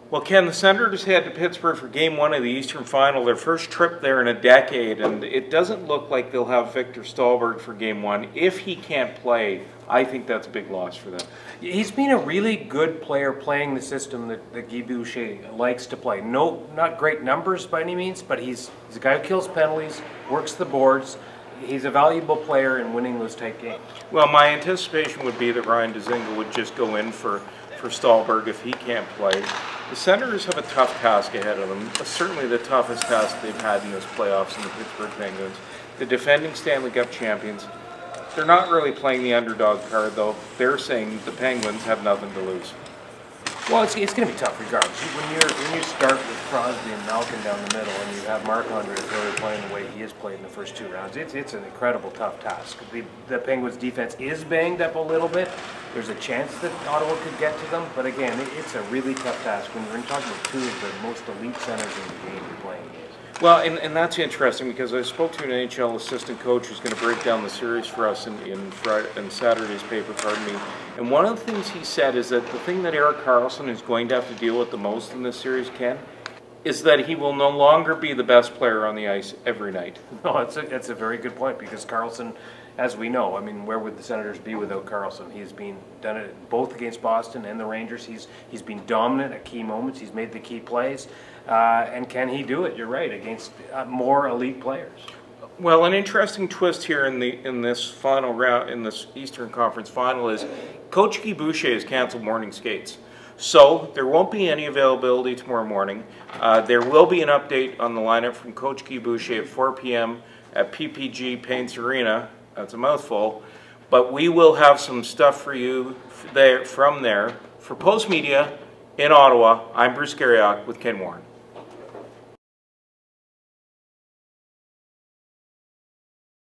Well, Ken, the Senators head to Pittsburgh for Game 1 of the Eastern Final, their first trip there in a decade, and it doesn't look like they'll have Victor Stalberg for Game 1. If he can't play, I think that's a big loss for them. He's been a really good player playing the system that Guy Boucher likes to play. No, not great numbers by any means, but he's a guy who kills penalties, works the boards. He's a valuable player in winning those tight games. Well, my anticipation would be that Ryan Dzingel would just go in for Stalberg if he can't play. The Senators have a tough task ahead of them, certainly the toughest task they've had in this playoffs in the Pittsburgh Penguins. The defending Stanley Cup champions. They're not really playing the underdog card, though. They're saying the Penguins have nothing to lose. Well, it's going to be tough regardless. When you start with Crosby and Malkin down the middle, and you have Marc-Andre Fleury playing the way he has played in the first 2 rounds, it's an incredible tough task. The Penguins' defense is banged up a little bit. There's a chance that Ottawa could get to them, but again, it's a really tough task when you're talking about 2 of the most elite centers in the game you're playing against. Well, and that's interesting because I spoke to an NHL assistant coach who's going to break down the series for us in Saturday's paper, pardon me. And one of the things he said is that the thing that Erik Karlsson is going to have to deal with the most in this series, Ken, is that he will no longer be the best player on the ice every night. No, that's a very good point because Karlsson, as we know, I mean, where would the Senators be without Karlsson? He's done it both against Boston and the Rangers. He's been dominant at key moments. He's made the key plays. And can he do it? You're right, against more elite players. Well, an interesting twist here in this final round, in this Eastern Conference Final, is Coach Guy Boucher has canceled morning skates. So there won't be any availability tomorrow morning. There will be an update on the lineup from Coach Guy Boucher at 4 p.m. at PPG Paints Arena. That's a mouthful. But we will have some stuff for you from there. For Postmedia in Ottawa, I'm Bruce Garrioch with Ken Warren.